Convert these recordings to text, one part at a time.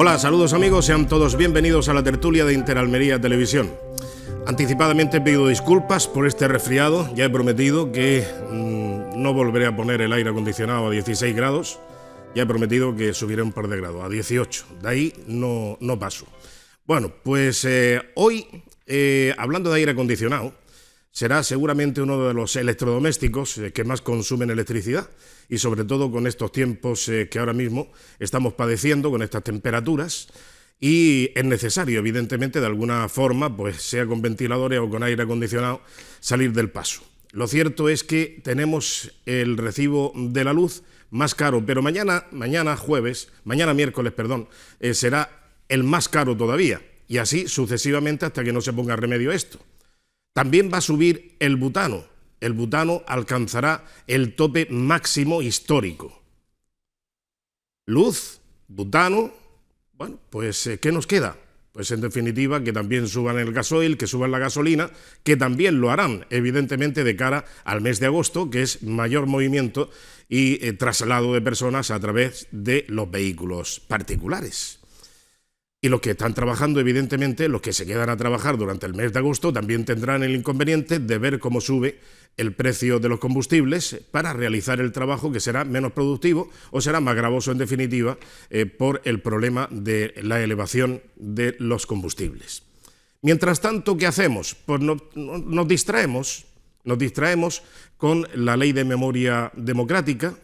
Hola, saludos amigos, sean todos bienvenidos a la tertulia de Interalmería Televisión. Anticipadamente pido disculpas por este resfriado, ya he prometido que no volveré a poner el aire acondicionado a 16 grados, ya he prometido que subiré un par de grados, a 18, de ahí no paso. Bueno, pues hoy, hablando de aire acondicionado, será seguramente uno de los electrodomésticos que más consumen electricidad y sobre todo con estos tiempos que ahora mismo estamos padeciendo, con estas temperaturas, y es necesario, evidentemente, de alguna forma, pues sea con ventiladores o con aire acondicionado, salir del paso. Lo cierto es que tenemos el recibo de la luz más caro, pero mañana miércoles, será el más caro todavía, y así sucesivamente hasta que no se ponga remedio a esto. También va a subir el butano. El butano alcanzará el tope máximo histórico. Luz, butano, bueno, pues ¿qué nos queda? Pues en definitiva que también suban el gasoil, que suban la gasolina, que también lo harán, evidentemente, de cara al mes de agosto, que es mayor movimiento y traslado de personas a través de los vehículos particulares. Y los que están trabajando, evidentemente, los que se quedan a trabajar durante el mes de agosto, también tendrán el inconveniente de ver cómo sube el precio de los combustibles para realizar el trabajo, que será menos productivo o será más gravoso, en definitiva, por el problema de la elevación de los combustibles. Mientras tanto, ¿qué hacemos? Pues nos distraemos con la ley de memoria democrática,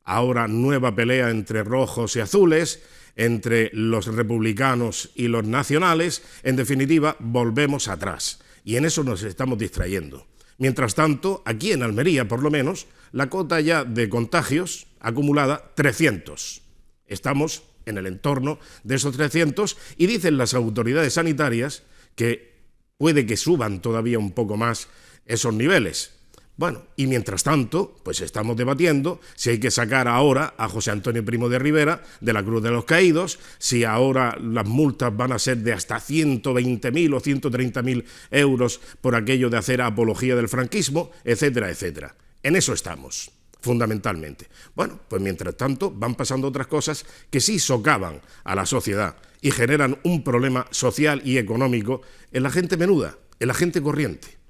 ahora nueva pelea entre rojos y azules, entre los republicanos y los nacionales. En definitiva, volvemos atrás y en eso nos estamos distrayendo. Mientras tanto, aquí en Almería, por lo menos, la cota ya de contagios acumulada 300. Estamos en el entorno de esos 300 y dicen las autoridades sanitarias que puede que suban todavía un poco más esos niveles. Bueno, y mientras tanto, pues estamos debatiendo si hay que sacar ahora a José Antonio Primo de Rivera de la Cruz de los Caídos, si ahora las multas van a ser de hasta 120.000 o 130.000 euros por aquello de hacer apología del franquismo, etcétera, etcétera. En eso estamos, fundamentalmente. Bueno, pues mientras tanto van pasando otras cosas que sí socavan a la sociedad y generan un problema social y económico en la gente menuda, en la gente corriente,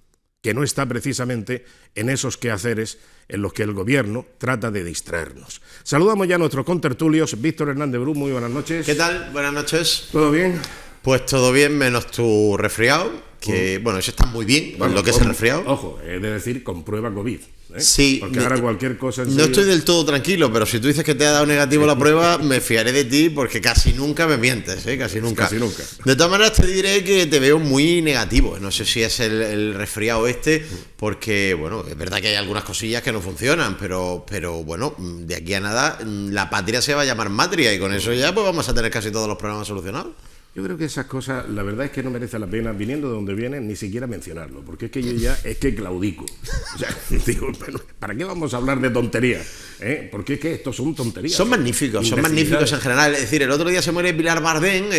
que no está precisamente en esos quehaceres en los que el gobierno trata de distraernos. Saludamos ya a nuestros contertulios. Víctor Hernández Bru, muy buenas noches. ¿Qué tal? Buenas noches. ¿Todo bien? Pues todo bien, menos tu resfriado, que bueno, eso está muy bien, bueno, lo que es el resfriado. Ojo, he de decir con prueba COVID. Sí. Porque ahora cualquier cosa... No estoy del todo tranquilo, pero si tú dices que te ha dado negativo la prueba, me fiaré de ti porque casi nunca me mientes, casi nunca. Casi nunca. De todas maneras te diré que te veo muy negativo. No sé si es el resfriado porque bueno, es verdad que hay algunas cosillas que no funcionan, pero bueno, de aquí a nada la patria se va a llamar matria y con eso ya pues vamos a tener casi todos los problemas solucionados. Yo creo que esas cosas, la verdad es que no merece la pena, viniendo de donde vienen, ni siquiera mencionarlo, porque es que yo ya claudico. O sea, digo, bueno, ¿para qué vamos a hablar de tonterías? Porque es que estos son tonterías. Son magníficos en general. Es decir, el otro día se muere Pilar Bardén,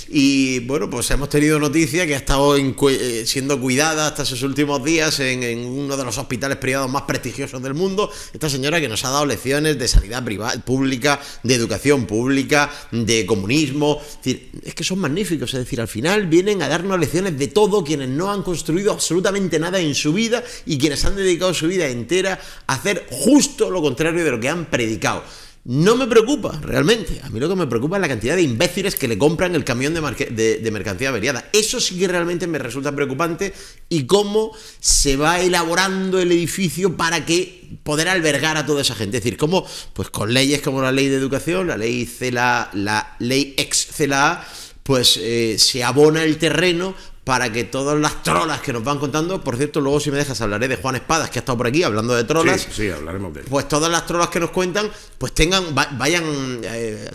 y bueno, pues hemos tenido noticia que ha estado siendo cuidada hasta sus últimos días en uno de los hospitales privados más prestigiosos del mundo. Esta señora que nos ha dado lecciones de sanidad pública, de educación pública, de comunismo. Es decir, es que son magníficos, es decir, al final vienen a darnos lecciones de todo quienes no han construido absolutamente nada en su vida y quienes han dedicado su vida entera a hacer justo lo contrario de lo que han predicado. No me preocupa, realmente. A mí lo que me preocupa es la cantidad de imbéciles que le compran el camión de mercancía averiada. Eso sí que realmente me resulta preocupante, y cómo se va elaborando el edificio para que poder albergar a toda esa gente. Es decir, cómo, pues con leyes como la ley de educación, la ley CELA, la ley ex-CELA, pues se abona el terreno para que todas las trolas que nos van contando, por cierto, luego si me dejas hablaré de Juan Espadas, que ha estado por aquí hablando de trolas. Sí, hablaremos de él. Pues todas las trolas que nos cuentan, pues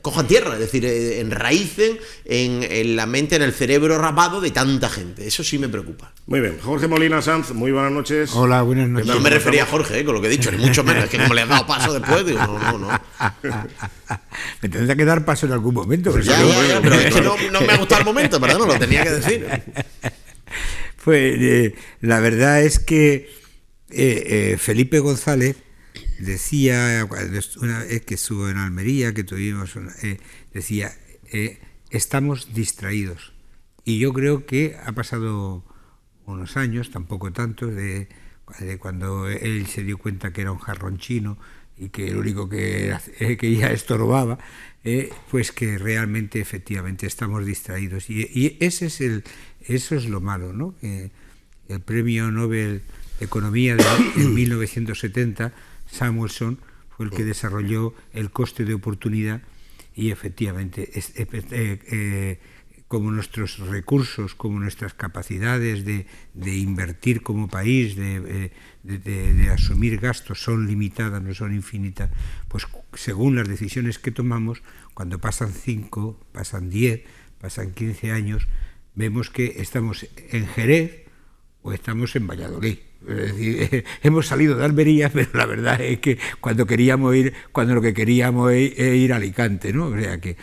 cojan tierra, es decir, enraícen en la mente, en el cerebro rapado de tanta gente. Eso sí me preocupa. Muy bien. Jorge Molina Sanz, muy buenas noches. Hola, buenas noches. No me refería a Jorge, con lo que he dicho, ni mucho menos, es que como le has dado paso después, digo, no. Me tendrá que dar paso en algún momento. Pero es que no me ha gustado el momento, ¿verdad? No lo tenía que decir. Pues la verdad es que Felipe González decía, una vez que estuvo en Almería, que tuvimos decía estamos distraídos. Y yo creo que ha pasado unos años, tampoco tantos, de cuando él se dio cuenta que era un jarrón chino y que el único que ya estorbaba, pues que realmente, efectivamente, estamos distraídos. Y eso es lo malo, ¿no? Que el premio Nobel de Economía en 1970, Samuelson, fue el que desarrolló el coste de oportunidad, y efectivamente, como nuestros recursos, como nuestras capacidades de invertir como país, de asumir gastos son limitadas, no son infinitas, pues según las decisiones que tomamos, cuando pasan 5, pasan 10, pasan 15 años, vemos que estamos en Jerez o estamos en Valladolid. Es decir, hemos salido de Almería, pero la verdad es que cuando lo que queríamos es ir a Alicante, ¿no? O sea que,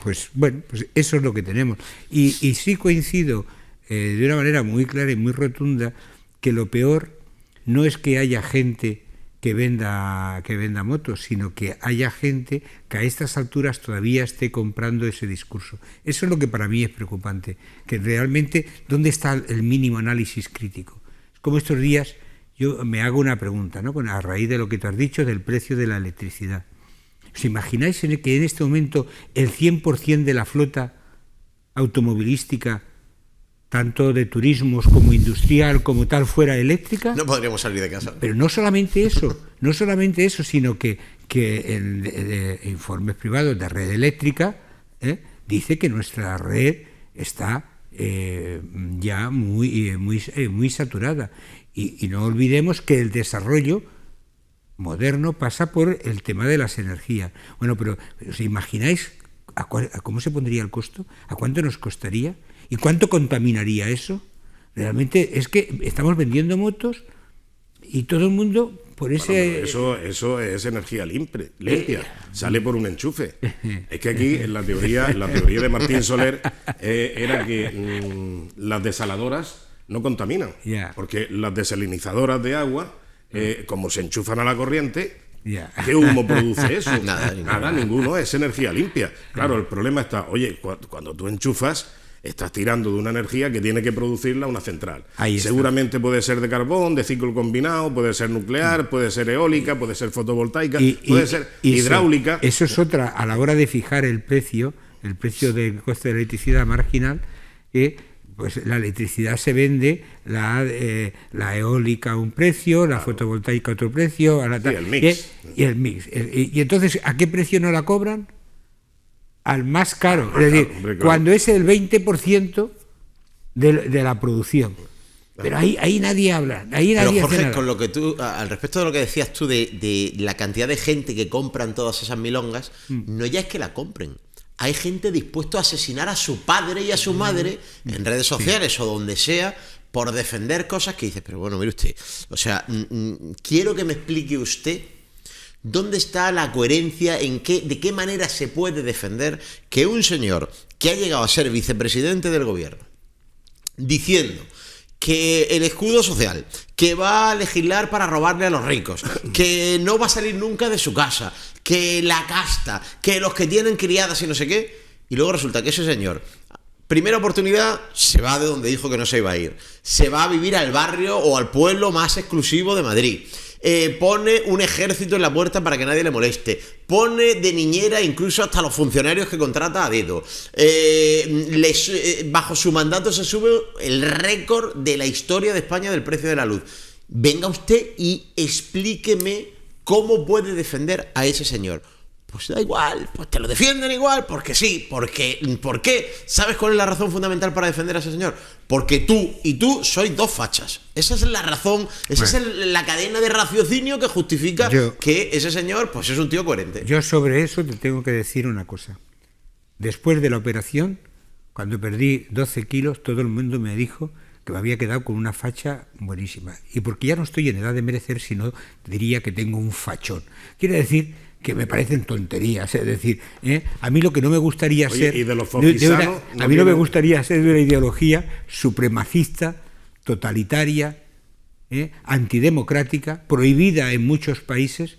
pues bueno, pues eso es lo que tenemos. Y sí coincido de una manera muy clara y muy rotunda que lo peor no es que haya gente que venda motos, sino que haya gente que a estas alturas todavía esté comprando ese discurso. Eso es lo que para mí es preocupante, que realmente, ¿dónde está el mínimo análisis crítico? Como estos días yo me hago una pregunta, ¿no? A raíz de lo que tú has dicho del precio de la electricidad. ¿Os imagináis que en este momento el 100% de la flota automovilística, tanto de turismos como industrial, como tal, fuera eléctrica? No podríamos salir de casa. Pero no solamente eso, sino que en informes privados de red eléctrica dice que nuestra red está ya muy saturada. Y no olvidemos que el desarrollo moderno pasa por el tema de las energías. Bueno, pero ¿os imagináis a cómo se pondría el costo? ¿A cuánto nos costaría? ¿Y cuánto contaminaría eso? Realmente es que estamos vendiendo motos y todo el mundo por ese... Bueno, eso es energía limpia, sale por un enchufe. Es que aquí la teoría de Martín Soler era que las desaladoras no contaminan, porque las desalinizadoras de agua, como se enchufan a la corriente, ¿qué humo produce eso? Nada, ninguno, es energía limpia. Claro, el problema está, oye, cuando tú enchufas, estás tirando de una energía que tiene que producirla una central. Seguramente puede ser de carbón, de ciclo combinado, puede ser nuclear, puede ser eólica, puede ser fotovoltaica, puede ser hidráulica. Eso es otra, a la hora de fijar el precio del coste de la electricidad marginal, pues la electricidad se vende, la eólica a un precio, la fotovoltaica a otro precio, el mix. Y el mix. Y entonces, ¿a qué precio no la cobran? Al más caro, es decir, cuando es el 20% de la producción. Pero ahí nadie habla, ahí nadie Pero Jorge, hace nada. con lo que tú, al respecto de lo que decías tú de la cantidad de gente que compran todas esas milongas, no ya es que la compren. Hay gente dispuesta a asesinar a su padre y a su madre en redes sociales o donde sea por defender cosas que dices, pero bueno, mire usted, o sea, quiero que me explique usted ¿dónde está la coherencia? ¿De qué manera se puede defender que un señor que ha llegado a ser vicepresidente del gobierno, diciendo que el escudo social, que va a legislar para robarle a los ricos, que no va a salir nunca de su casa, que la casta, que los que tienen criadas y no sé qué, y luego resulta que ese señor, primera oportunidad, se va de donde dijo que no se iba a ir, se va a vivir al barrio o al pueblo más exclusivo de Madrid, pone un ejército en la puerta para que nadie le moleste, pone de niñera incluso hasta los funcionarios que contrata a dedo, bajo su mandato se sube el récord de la historia de España del precio de la luz. Venga usted y explíqueme cómo puede defender a ese señor. Pues da igual, pues te lo defienden igual, porque sí, ¿por qué? ¿Sabes cuál es la razón fundamental para defender a ese señor? Porque tú y tú sois dos fachas. Esa es la razón, esa es la cadena de raciocinio que justifica que ese señor pues es un tío coherente. Yo sobre eso te tengo que decir una cosa. Después de la operación, cuando perdí 12 kilos, todo el mundo me dijo que me había quedado con una facha buenísima. Y porque ya no estoy en edad de merecer, sino diría que tengo un fachón. Quiere decir que me parecen tonterías, es decir, a mí lo que no me gustaría ser, y de los fofisanos, a mí no me gustaría ser de una ideología supremacista, totalitaria, antidemocrática, prohibida en muchos países,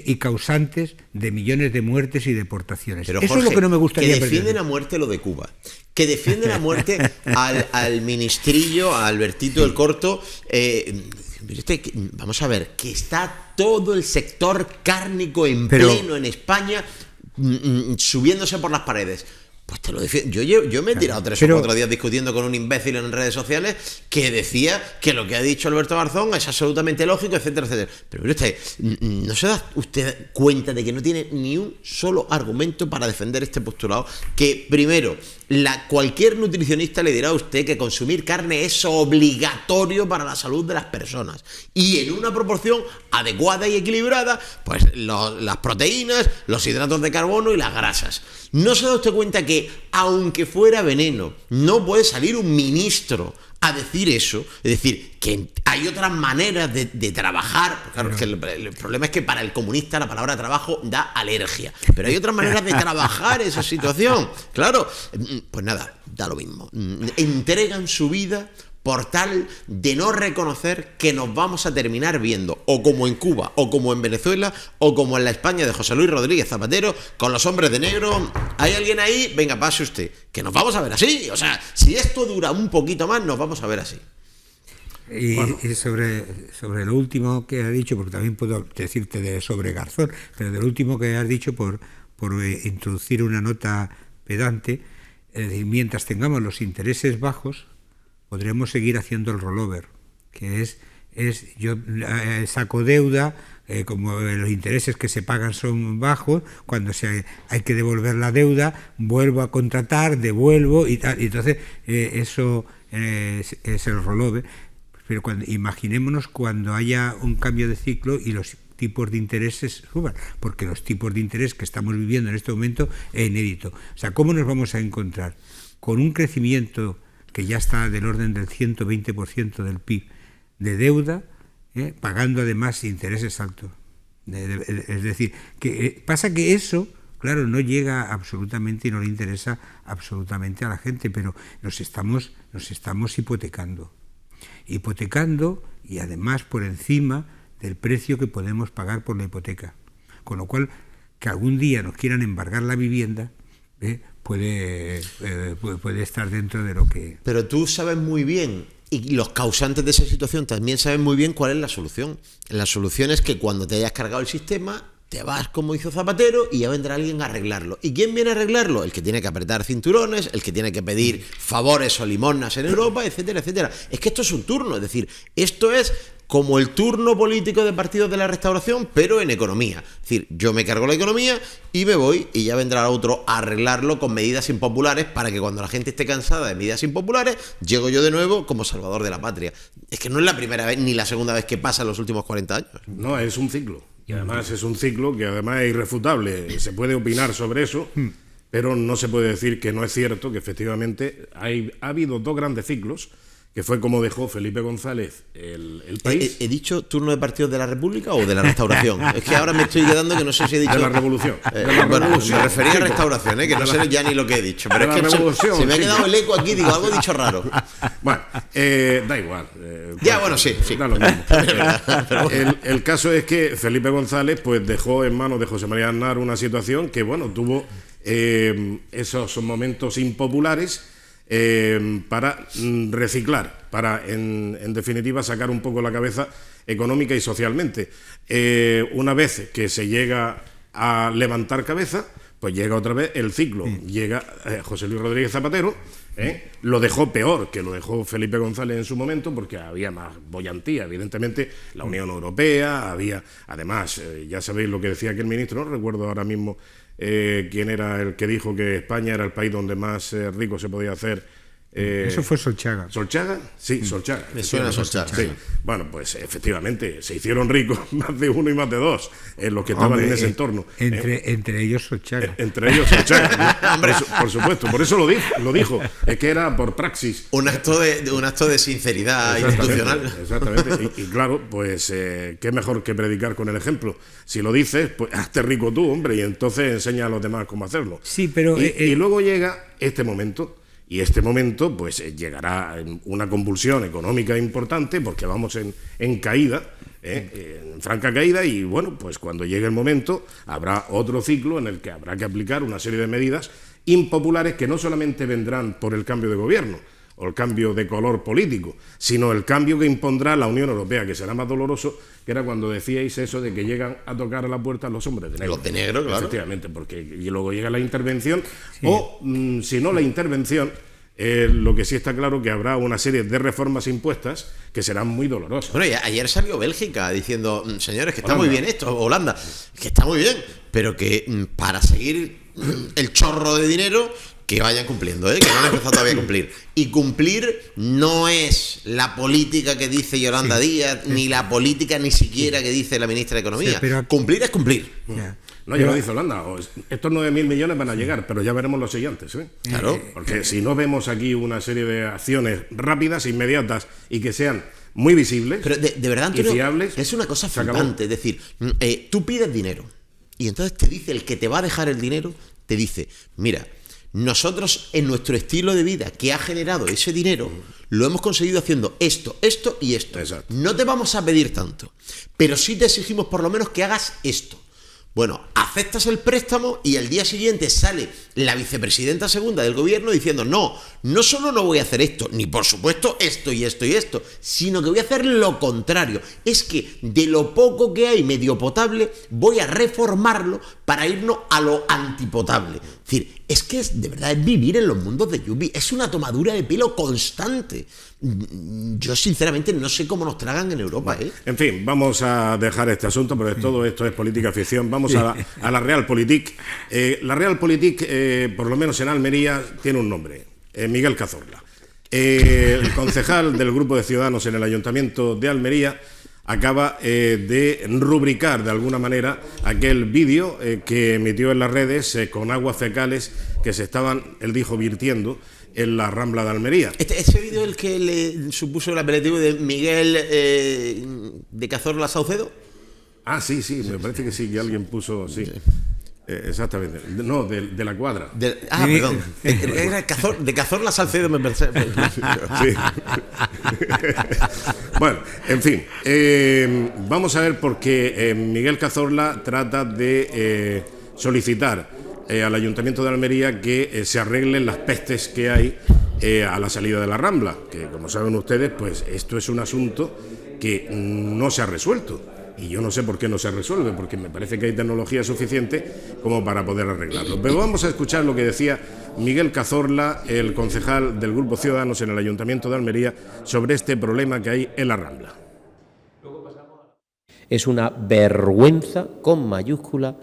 y causantes de millones de muertes y deportaciones. Pero, eso Jorge, es lo que no me gustaría. Que defienden a muerte lo de Cuba, que defienden a muerte al ministrillo, a Albertito del Corto. Vamos a ver, que está todo el sector cárnico en pleno en España subiéndose por las paredes. Pues te lo defiendo. Yo me he tirado 3 o 4 días discutiendo con un imbécil en redes sociales que decía que lo que ha dicho Alberto Garzón es absolutamente lógico, etcétera, etcétera. Pero mire usted, ¿no se da usted cuenta de que no tiene ni un solo argumento para defender este postulado? Que primero, cualquier nutricionista le dirá a usted que consumir carne es obligatorio para la salud de las personas. Y en una proporción adecuada y equilibrada, pues las proteínas, los hidratos de carbono y las grasas. ¿No se da usted cuenta que, aunque fuera veneno, no puede salir un ministro a decir eso? Es decir, que hay otras maneras de trabajar. Claro, es que el problema es que para el comunista la palabra trabajo da alergia. Pero hay otras maneras de trabajar esa situación. Claro, pues nada, da lo mismo. Entregan su vida por tal de no reconocer que nos vamos a terminar viendo o como en Cuba, o como en Venezuela, o como en la España de José Luis Rodríguez Zapatero, con los hombres de negro. ¿Hay alguien ahí? Venga, pase usted. Que nos vamos a ver así. O sea, si esto dura un poquito más, nos vamos a ver así. Y sobre lo último que has dicho, porque también puedo decirte sobre Garzón, pero de lo último que has dicho, por introducir una nota pedante, es decir, mientras tengamos los intereses bajos, podremos seguir haciendo el rollover, que es yo saco deuda, como los intereses que se pagan son bajos, cuando hay que devolver la deuda, vuelvo a contratar, devuelvo y tal, y entonces eso es el rollover. Pero imaginémonos cuando haya un cambio de ciclo y los tipos de intereses suban, porque los tipos de interés que estamos viviendo en este momento es inédito. O sea, ¿cómo nos vamos a encontrar con un crecimiento que ya está del orden del 120% del PIB de deuda, pagando además intereses altos? Es decir, que pasa que eso, claro, no llega absolutamente y no le interesa absolutamente a la gente, pero nos estamos hipotecando y además por encima del precio que podemos pagar por la hipoteca. Con lo cual, que algún día nos quieran embargar la vivienda, puede estar dentro de lo que... Pero tú sabes muy bien, y los causantes de esa situación también saben muy bien cuál es la solución. La solución es que cuando te hayas cargado el sistema, te vas como hizo Zapatero y ya vendrá alguien a arreglarlo. ¿Y quién viene a arreglarlo? El que tiene que apretar cinturones, el que tiene que pedir favores o limosnas en Europa, etcétera, etcétera. Es que esto es un turno, es decir, esto es como el turno político de partidos de la Restauración, pero en economía. Es decir, yo me cargo la economía y me voy y ya vendrá otro a arreglarlo con medidas impopulares para que cuando la gente esté cansada de medidas impopulares, llego yo de nuevo como salvador de la patria. Es que no es la primera vez ni la segunda vez que pasa en los últimos 40 años. No, es un ciclo. Y además es un ciclo que además es irrefutable. Se puede opinar sobre eso, pero no se puede decir que no es cierto, que efectivamente ha habido 2 grandes ciclos, que fue como dejó Felipe González el país. ¿He dicho turno de partidos de la República o de la Restauración? Es que ahora me estoy quedando que no sé si he dicho... De la Revolución. Bueno, me refería a Restauración, que no sé ya ni lo que he dicho. Pero es que se me ha quedado el eco aquí, digo, algo he dicho raro. Bueno, da igual. Ya, bueno, sí. Da lo mismo. El caso es que Felipe González pues dejó en manos de José María Aznar una situación que, bueno, tuvo esos momentos impopulares para reciclar, para en definitiva sacar un poco la cabeza económica y socialmente. Una vez que se llega a levantar cabeza, pues llega otra vez el ciclo. Llega José Luis Rodríguez Zapatero, lo dejó peor que lo dejó Felipe González en su momento, porque había más boyantía, evidentemente, la Unión Europea, había, además, ya sabéis lo que decía aquel ministro, no recuerdo ahora mismo quién era el que dijo que España era el país donde más rico se podía hacer. Eso fue Solchaga. ¿Solchaga? Sí, Solchaga. Me suena Solchaga. Sí. Bueno, pues efectivamente, se hicieron ricos más de uno y más de dos los que estaban en ese entorno. Entre ellos Solchaga. Entre ellos Solchaga. Por supuesto, por eso lo dijo. Es que era por praxis. Un acto de sinceridad institucional. Exactamente. Y claro, pues qué mejor que predicar con el ejemplo. Si lo dices, pues hazte rico tú, hombre, y entonces enseña a los demás cómo hacerlo. Sí, pero... Y luego llega este momento. Y este momento pues llegará una convulsión económica importante porque vamos en caída, en franca caída, y bueno, pues cuando llegue el momento habrá otro ciclo en el que habrá que aplicar una serie de medidas impopulares que no solamente vendrán por el cambio de gobierno o el cambio de color político, sino el cambio que impondrá la Unión Europea, que será más doloroso, que era cuando decíais eso de que llegan a tocar a la puerta los hombres de negro. Los de negro, claro. Efectivamente, porque y luego llega la intervención, sí. O si no la intervención, lo que sí está claro que habrá una serie de reformas impuestas que serán muy dolorosas. Bueno, y ayer salió Bélgica diciendo, señores, que está muy bien esto, Holanda, que está muy bien, pero que para seguir el chorro de dinero, que vayan cumpliendo, que no han empezado todavía a cumplir. Y cumplir no es la política que dice Yolanda Díaz, ni la política ni siquiera que dice la ministra de Economía. Sí, pero cumplir es cumplir. No, ya lo dice Holanda, estos 9.000 millones van a llegar, pero ya veremos los siguientes. Claro. Porque si no vemos aquí una serie de acciones rápidas, inmediatas y que sean muy visibles, pero de verdad, Antonio, y fiables, es una cosa flipante. Es decir, tú pides dinero y entonces te dice el que te va a dejar el dinero, te dice, mira, nosotros en nuestro estilo de vida que ha generado ese dinero lo hemos conseguido haciendo esto, esto y esto. Exacto. No te vamos a pedir tanto, pero sí te exigimos por lo menos que hagas esto. Bueno, aceptas el préstamo y al día siguiente sale la vicepresidenta segunda del gobierno diciendo no solo no voy a hacer esto, ni por supuesto esto y esto y esto, sino que voy a hacer lo contrario. Es que de lo poco que hay medio potable voy a reformarlo para irnos a lo antipotable. Es decir, es que de verdad es vivir en los mundos de Yuppie, es una tomadura de pelo constante. Yo sinceramente no sé cómo nos tragan en Europa. En fin, vamos a dejar este asunto porque todo esto es política ficción. Vamos a la Realpolitik. La Realpolitik, por lo menos en Almería, tiene un nombre, Miguel Cazorla. El concejal del Grupo de Ciudadanos en el Ayuntamiento de Almería acaba de rubricar de alguna manera aquel vídeo que emitió en las redes con aguas fecales que se estaban, él dijo, virtiendo en la Rambla de Almería. ¿Ese vídeo es el que le supuso el apelativo de Miguel de Cazorla Saucedo? Ah, sí, me parece que sí, que alguien puso, sí. Exactamente. No, de la Cuadra. Perdón. Era de Cazorla Salcedo, me parece. Sí. Bueno, en fin. Vamos a ver por qué Miguel Cazorla trata de solicitar al Ayuntamiento de Almería que se arreglen las pestes que hay a la salida de la Rambla, que como saben ustedes, pues esto es un asunto que no se ha resuelto. Y yo no sé por qué no se resuelve, porque me parece que hay tecnología suficiente como para poder arreglarlo. Pero vamos a escuchar lo que decía Miguel Cazorla, el concejal del Grupo Ciudadanos en el Ayuntamiento de Almería, sobre este problema que hay en la Rambla. Es una vergüenza con mayúscula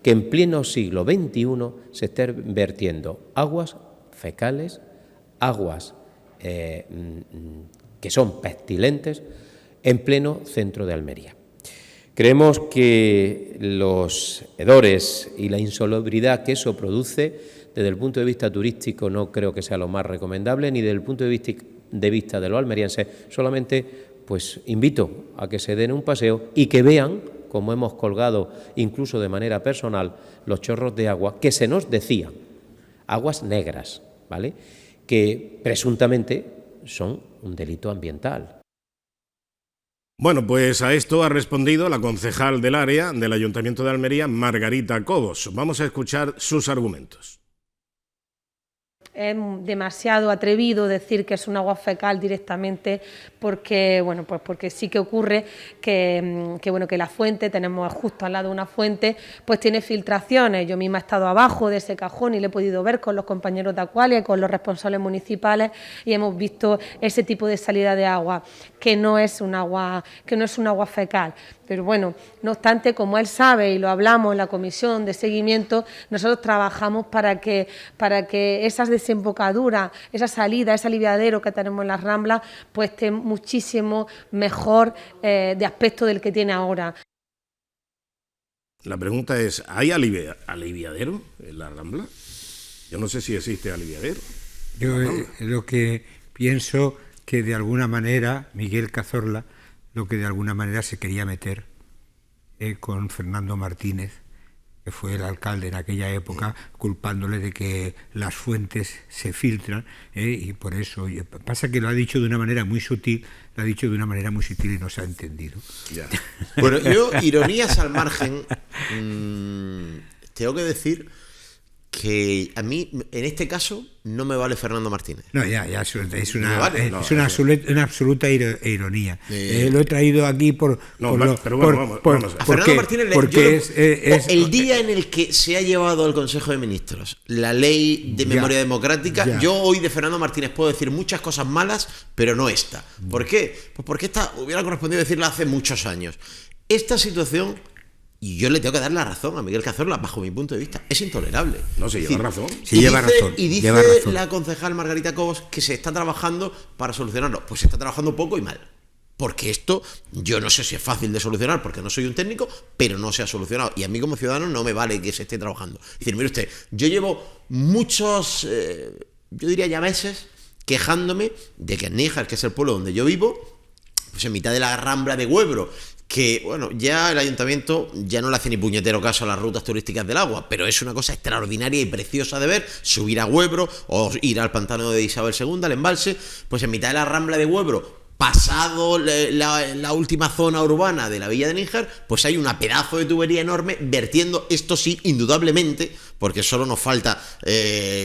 que en pleno siglo XXI se estén vertiendo aguas fecales, aguas que son pestilentes, en pleno centro de Almería. Creemos que los hedores y la insalubridad que eso produce, desde el punto de vista turístico, no creo que sea lo más recomendable, ni desde el punto de vista de los almerienses. Solamente pues invito a que se den un paseo y que vean, como hemos colgado incluso de manera personal, los chorros de agua que se nos decían, aguas negras, ¿vale?, que presuntamente son un delito ambiental. Bueno, pues a esto ha respondido la concejal del área del Ayuntamiento de Almería, Margarita Cobos. Vamos a escuchar sus argumentos. Es demasiado atrevido decir que es un agua fecal directamente porque, bueno, pues porque sí que ocurre que la fuente, tenemos justo al lado una fuente, pues tiene filtraciones. Yo misma he estado abajo de ese cajón y lo he podido ver con los compañeros de Aqualia y con los responsables municipales y hemos visto ese tipo de salida de agua, que no es un agua fecal. Pero bueno, no obstante, como él sabe y lo hablamos en la comisión de seguimiento, nosotros trabajamos para que esas desembocaduras, esa salida, ese aliviadero que tenemos en las Ramblas, pues esté muchísimo mejor de aspecto del que tiene ahora. La pregunta es, ¿hay aliviadero en la Rambla? Yo no sé si existe aliviadero. Yo lo que pienso que de alguna manera Miguel Cazorla lo que de alguna manera se quería meter con Fernando Martínez que fue el alcalde en aquella época, culpándole de que las fuentes se filtran, y por eso pasa que lo ha dicho de una manera muy sutil, y no se ha entendido. Ya. Bueno, yo, ironías al margen, tengo que decir que a mí, en este caso, no me vale Fernando Martínez. No, ya es una, No vale, es una absoluta ironía. Lo he traído aquí por... No, por vale, lo- pero bueno, por- vamos a ver. A Fernando Martínez porque es el día en el que se ha llevado al Consejo de Ministros la ley de memoria democrática. ya. Yo hoy de Fernando Martínez puedo decir muchas cosas malas, pero no esta. ¿Por qué? Pues porque esta hubiera correspondido decirla hace muchos años. Esta situación, y yo le tengo que dar la razón a Miguel Cazorla, bajo mi punto de vista, es intolerable. No, se Es lleva decir, razón. Sí, lleva razón, Y dice lleva razón. la concejal Margarita Cobos que se está trabajando para solucionarlo. Pues se está trabajando poco y mal. Porque esto, yo no sé si es fácil de solucionar, porque no soy un técnico, pero no se ha solucionado. Y a mí como ciudadano no me vale que se esté trabajando. Es decir, mire usted, yo llevo muchos, yo diría ya meses, quejándome de que en Níjar, que es el pueblo donde yo vivo, pues en mitad de la Rambla de Huebro, que, bueno, ya el ayuntamiento ya no le hace ni puñetero caso a las rutas turísticas del agua, pero es una cosa extraordinaria y preciosa de ver, subir a Huebro o ir al pantano de Isabel II, al embalse, pues en mitad de la Rambla de Huebro, pasado la última zona urbana de la Villa de Níjar, pues hay una pedazo de tubería enorme vertiendo, esto sí, indudablemente, porque solo nos falta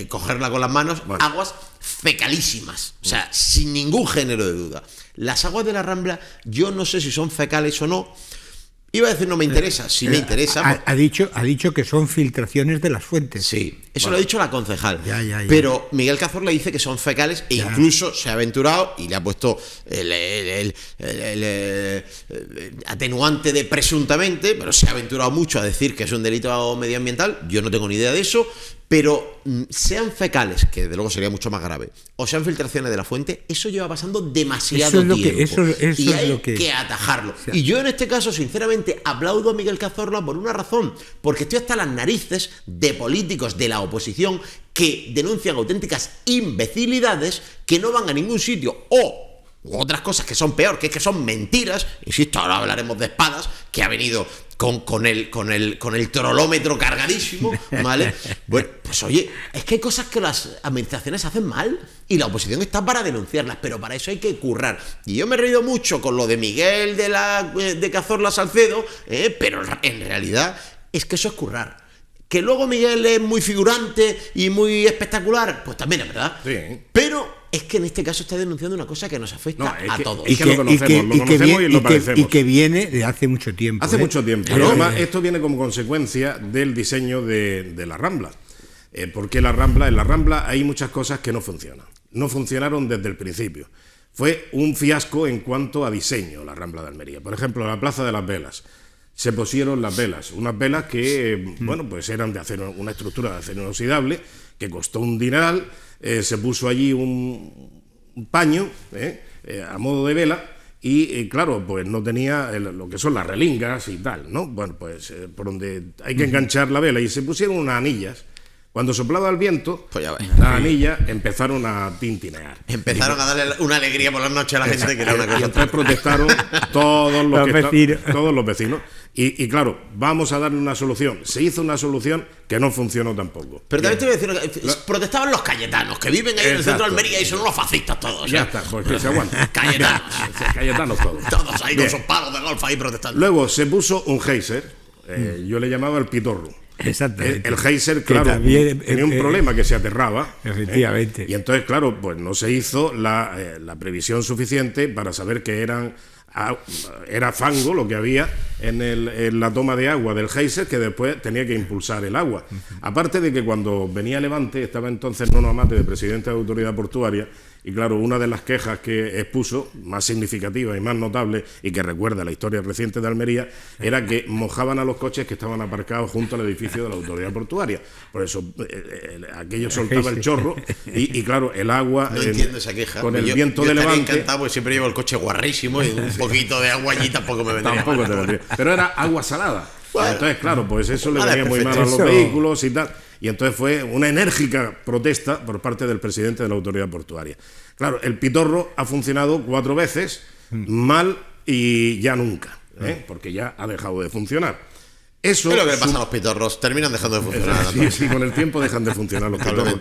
cogerla con las manos, aguas fecalísimas, o sea, sin ningún género de duda. Las aguas de la Rambla, yo no sé si son fecales o no. Iba a decir no me interesa, sí me interesa. Ha dicho que son filtraciones de las fuentes. Sí, eso lo ha dicho la concejal. Ya. Pero Miguel Cazorla dice que son fecales e incluso se ha aventurado y le ha puesto el atenuante de presuntamente, pero se ha aventurado mucho a decir que es un delito medioambiental. Yo no tengo ni idea de eso, pero sean fecales, que de luego sería mucho más grave, o sean filtraciones de la fuente, eso lleva pasando demasiado tiempo. Y hay que atajarlo. O sea, y yo en este caso, sinceramente, aplaudo a Miguel Cazorla por una razón, porque estoy hasta las narices de políticos de la oposición que denuncian auténticas imbecilidades que no van a ningún sitio u otras cosas que son peor, que son mentiras. Insisto, ahora hablaremos de Espadas, que ha venido con el trolómetro cargadísimo, ¿vale? Bueno, pues oye, es que hay cosas que las administraciones hacen mal y la oposición está para denunciarlas, pero para eso hay que currar. Y yo me he reído mucho con lo de Miguel de Cazorla Salcedo, pero en realidad es que eso es currar. Que luego Miguel es muy figurante y muy espectacular, pues también es verdad. Sí. Pero es que en este caso está denunciando una cosa que nos afecta a todos. Es que lo conocemos y lo padecemos. Y que viene de hace mucho tiempo. Hace mucho tiempo. Pero, Además, esto viene como consecuencia del diseño de la Rambla. Porque en la Rambla hay muchas cosas que no funcionan. No funcionaron desde el principio. Fue un fiasco en cuanto a diseño la Rambla de Almería. Por ejemplo, la Plaza de las Velas. Se pusieron las velas, unas velas que, bueno, pues eran de acero, una estructura de acero inoxidable, que costó un dineral, se puso allí un paño a modo de vela y, claro, pues no tenía lo que son las relingas y tal, ¿no? Bueno, pues por donde hay que enganchar la vela y se pusieron unas anillas. Cuando soplaba el viento, pues ya ves, las anillas empezaron a tintinear. Empezaron a darle una alegría por la noche a la gente, que era una cosa. Y entonces protestaron todos los vecinos. Y claro, vamos a darle una solución. Se hizo una solución que no funcionó tampoco. Pero también te voy a decir, protestaban los cayetanos, que viven ahí en el centro de Almería y son unos fascistas todos. Ya está, porque se aguantan. Cayetanos todos. Todos ahí con sus palos de golf ahí protestando. Luego se puso un geyser, yo le llamaba el pitorro. Exactamente. El geyser, claro, también, tenía un problema que se aterraba. Efectivamente. Y entonces, claro, pues no se hizo la previsión suficiente para saber que era fango lo que había en la toma de agua del geyser, que después tenía que impulsar el agua. Aparte de que cuando venía Levante, estaba entonces Nono Amate de presidente de la autoridad portuaria, y claro, una de las quejas que expuso, más significativa y más notable, y que recuerda la historia reciente de Almería, era que mojaban a los coches que estaban aparcados junto al edificio de la autoridad portuaria. Por eso aquello soltaba el chorro y claro, el agua... No entiendo esa queja. Con el viento de Levante... encantado, porque siempre llevo el coche guarrísimo y un poquito de agua allí tampoco me vendría. Tampoco te vendría. Pero era agua salada. Bueno, entonces, claro, pues eso le venía muy mal a los vehículos y tal. Y entonces fue una enérgica protesta por parte del presidente de la autoridad portuaria. Claro, el pitorro ha funcionado 4 veces mal y ya nunca, porque ya ha dejado de funcionar. Eso es lo que le pasa a los pitorros, terminan dejando de funcionar. Sí, con el tiempo dejan de funcionar los pitorros.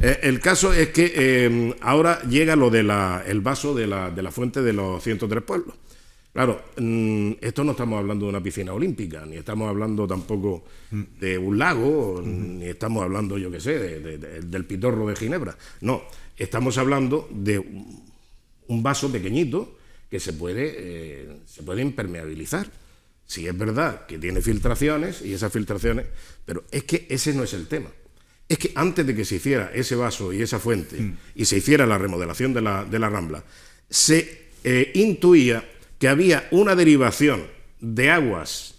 El caso es que ahora llega lo de el vaso de la fuente de los 103 pueblos. Claro, esto no estamos hablando de una piscina olímpica, ni estamos hablando tampoco de un lago, ni estamos hablando, yo qué sé, del pitorro de Ginebra. No, estamos hablando de un vaso pequeñito que se puede impermeabilizar. Sí, es verdad que tiene filtraciones, y esas filtraciones, pero es que ese no es el tema. Es que antes de que se hiciera ese vaso y esa fuente, y se hiciera la remodelación de la Rambla, se intuía que había una derivación de aguas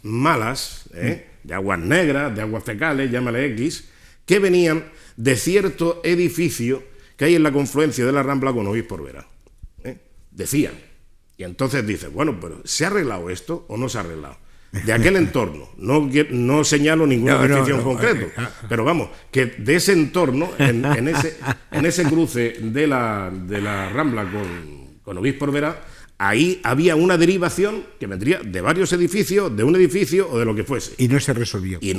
malas, de aguas negras, de aguas fecales, llámale X, que venían de cierto edificio que hay en la confluencia de la Rambla con Obispo Orbera. Decían. Y entonces dices, bueno, pero ¿se ha arreglado esto o no se ha arreglado? De aquel entorno, no señalo ningún edificio en concreto, pero vamos, que de ese entorno, en ese cruce de la Rambla con Obispo Orbera, ahí había una derivación que vendría de varios edificios, de un edificio o de lo que fuese. Y no se resolvió. Y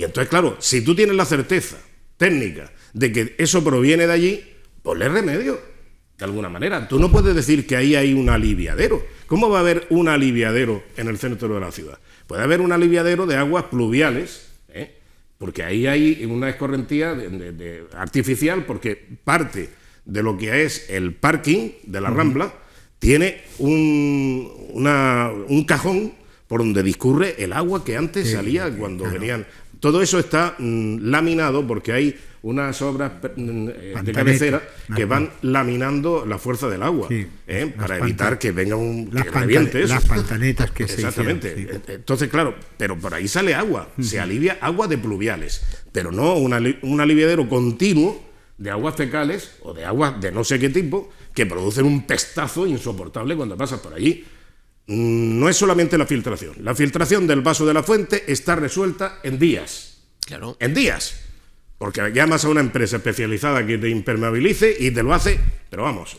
entonces, claro, si tú tienes la certeza técnica de que eso proviene de allí, ponle remedio, de alguna manera. Tú no puedes decir que ahí hay un aliviadero. ¿Cómo va a haber un aliviadero en el centro de la ciudad? Puede haber un aliviadero de aguas pluviales, porque ahí hay una escorrentía artificial, porque parte de lo que es el parking de la Rambla tiene un cajón por donde discurre el agua que antes salía cuando venían. Todo eso está laminado porque hay unas obras de cabecera que van laminando la fuerza del agua, para evitar que venga que reviente eso. Las pantanetas que Exactamente. se hicieron, sí. Entonces, claro, pero por ahí sale agua, se alivia agua de pluviales, pero no un aliviadero continuo de aguas fecales o de aguas de no sé qué tipo que producen un pestazo insoportable cuando pasas por allí. No es solamente la filtración del vaso de la fuente está resuelta en días. Claro. En días. Porque llamas a una empresa especializada que te impermeabilice y te lo hace, pero vamos,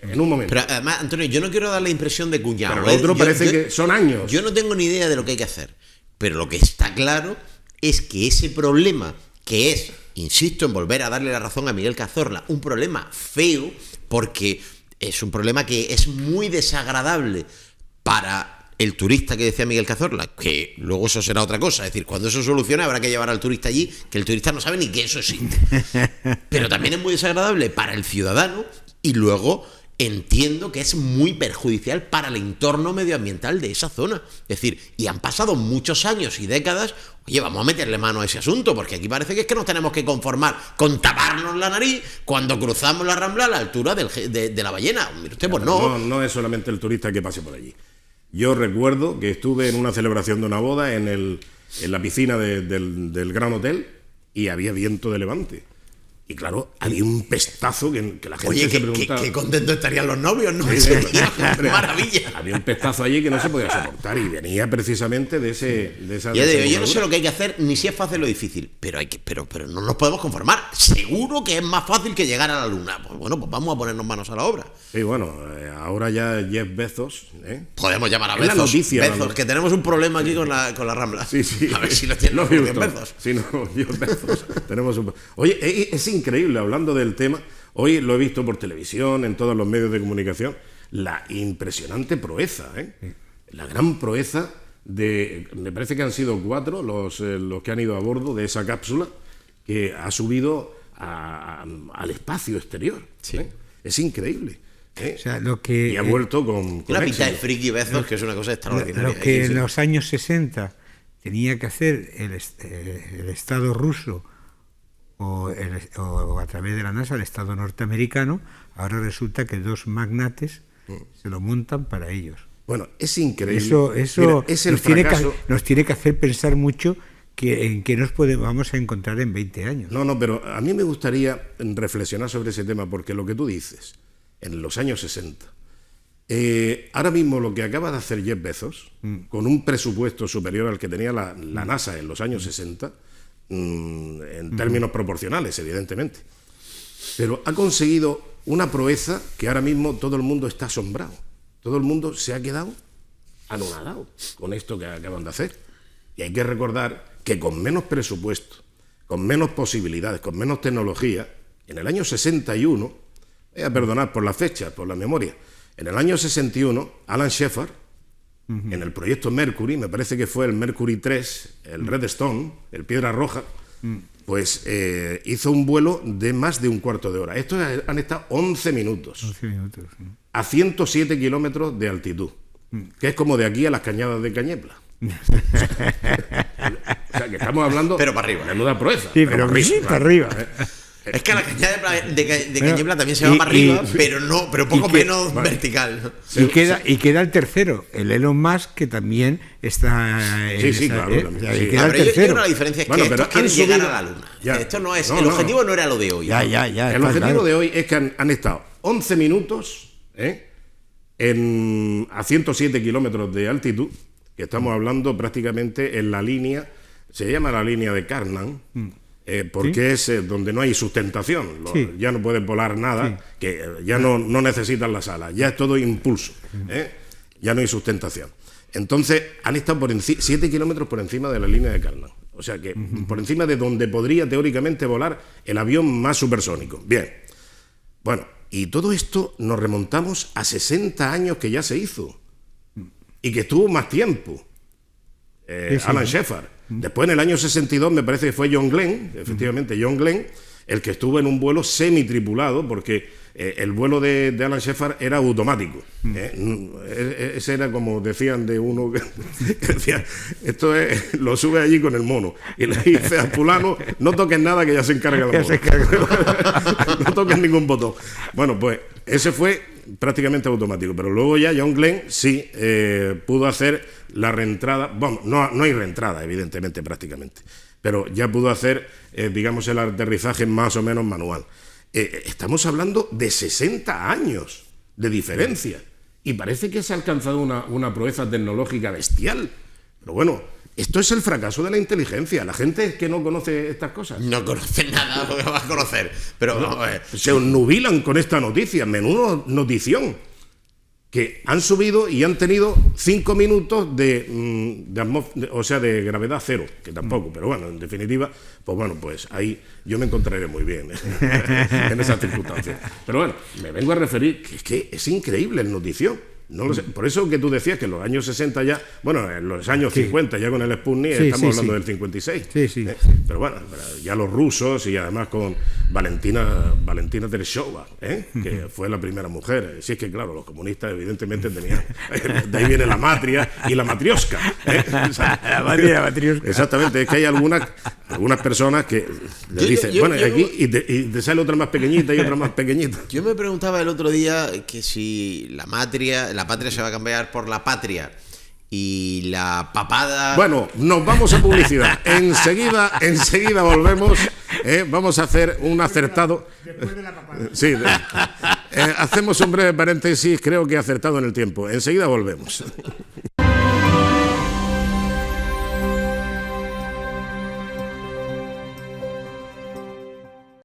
en un momento. Pero además, Antonio, yo no quiero dar la impresión de cuñado. Pero lo otro parece que son años. Yo no tengo ni idea de lo que hay que hacer. Pero lo que está claro es que ese problema, que es, insisto en volver a darle la razón a Miguel Cazorla, un problema feo, porque es un problema que es muy desagradable para el turista que decía Miguel Cazorla, que luego eso será otra cosa, es decir, cuando eso solucione habrá que llevar al turista allí, que el turista no sabe ni que eso existe. Pero también es muy desagradable para el ciudadano y luego entiendo que es muy perjudicial para el entorno medioambiental de esa zona. Es decir, y han pasado muchos años y décadas, oye, vamos a meterle mano a ese asunto, porque aquí parece que es que nos tenemos que conformar con taparnos la nariz cuando cruzamos la Rambla a la altura de la Ballena. Mire usted, pues no. No es solamente el turista que pase por allí. Yo recuerdo que estuve en una celebración de una boda en la piscina del Gran Hotel y había viento de levante. Y claro, había un pestazo que la gente Oye, se preguntaba. qué contentos estarían los novios, ¿no? Sí, Maravilla. Había un pestazo allí que no se podía soportar y venía precisamente de esa. Yo no sé lo que hay que hacer, ni si es fácil o difícil, pero no nos podemos conformar. Seguro que es más fácil que llegar a la luna. Pues bueno, pues vamos a ponernos manos a la obra. Sí, bueno, ahora ya Jeff Bezos. Podemos llamar a Es la Bezos. noticia, Bezos, que tenemos un problema aquí con la Rambla. Sí. A ver si lo tienen los Bezos. Sí, no, Jeff Bezos. Tenemos Oye, es increíble, hablando del tema, hoy lo he visto por televisión, en todos los medios de comunicación, la impresionante proeza, la gran proeza me parece que han sido 4 los que han ido a bordo de esa cápsula que ha subido al espacio exterior. Sí. Es increíble. O sea, lo que, y ha vuelto con una pinta de éxito. friki Bezos, que es una cosa extraordinaria. Lo que en los años 60 tenía que hacer el Estado ruso o a través de la NASA el Estado norteamericano, ahora resulta que 2 magnates se lo montan para ellos. Bueno, es increíble. Eso Mira, es el fracaso. nos tiene que hacer pensar mucho en qué nos vamos a encontrar en 20 años. No, pero a mí me gustaría reflexionar sobre ese tema, porque lo que tú dices, en los años 60, ahora mismo lo que acaba de hacer Jeff Bezos, con un presupuesto superior al que tenía la NASA en los años 60, en términos proporcionales, evidentemente, pero ha conseguido una proeza que ahora mismo todo el mundo está asombrado. Todo el mundo se ha quedado anonadado con esto que acaban de hacer. Y hay que recordar que con menos presupuesto, con menos posibilidades, con menos tecnología, en el año 61, voy a perdonar por la fecha, por la memoria, en el año 61, Alan Shepard, en el proyecto Mercury, me parece que fue el Mercury 3, el Redstone, el Piedra Roja, pues hizo un vuelo de más de un cuarto de hora. Estos han estado 11 minutos, a 107 kilómetros de altitud, que es como de aquí a las Cañadas de Cañepla. O sea, que estamos hablando... Pero para arriba. Menuda proeza. Sí, pero para arriba. Es que la cañada de Cañebla también se va para arriba, pero poco menos vertical. Y queda el tercero, el Elon Musk, que también está... claro. Queda el Pero yo tercero. creo que la diferencia es que estos quieren llegar a la Luna. Esto no es, el objetivo no era lo de hoy. El objetivo de hoy es que han estado 11 minutos a 107 kilómetros de altitud, que estamos hablando prácticamente en la línea, se llama la línea de Karnan, porque es donde no hay sustentación, ya no pueden volar nada, que ya no necesitan las alas, ya es todo impulso, ya no hay sustentación. Entonces han estado 7 kilómetros por encima de la línea de Karnan, o sea que por encima de donde podría teóricamente volar el avión más supersónico. Bien, bueno, y todo esto nos remontamos a 60 años que ya se hizo y que estuvo más tiempo, Alan Shepard. Después, en el año 62, me parece que fue John Glenn, efectivamente John Glenn, el que estuvo en un vuelo semitripulado, porque el vuelo de Alan Shepard era automático. Ese era como decían de uno que decía, esto es, lo sube allí con el mono. Y le dice a fulano, no toques nada que ya se encarga el mono. No toques ningún botón. Bueno, pues ese fue prácticamente automático, pero luego ya John Glenn sí pudo hacer la reentrada. Bueno, no hay reentrada, evidentemente, prácticamente, pero ya pudo hacer, digamos, el aterrizaje más o menos manual. Estamos hablando de 60 años de diferencia y parece que se ha alcanzado una proeza tecnológica bestial, pero bueno, esto es el fracaso de la inteligencia. La gente que no conoce estas cosas no conoce nada, lo que va a conocer, pero se obnubilan con esta noticia, menudo notición, que han subido y han tenido 5 minutos de gravedad cero, que tampoco, pero bueno, en definitiva, pues ahí yo me encontraré muy bien en esas circunstancias. Pero bueno, me vengo a referir que es increíble el notición. No lo sé. Por eso que tú decías que en los años 60 ya, bueno, en los años 50 ya con el Sputnik, estamos hablando del 56. Pero bueno, ya los rusos y además con Valentina Tereshova, que fue la primera mujer. Si es que claro, los comunistas evidentemente tenían, de ahí viene la matria y la matrioska. La matria y la matrioska. Exactamente, es que hay algunas personas que le dicen, aquí y te sale otra más pequeñita y otra más pequeñita. Yo me preguntaba el otro día que si la patria se va a cambiar por la patria y la papada... Bueno, nos vamos a publicidad. Enseguida volvemos. Vamos a hacer un acertado... Después de la papada. Sí. Hacemos un breve paréntesis, creo que acertado en el tiempo. Enseguida volvemos.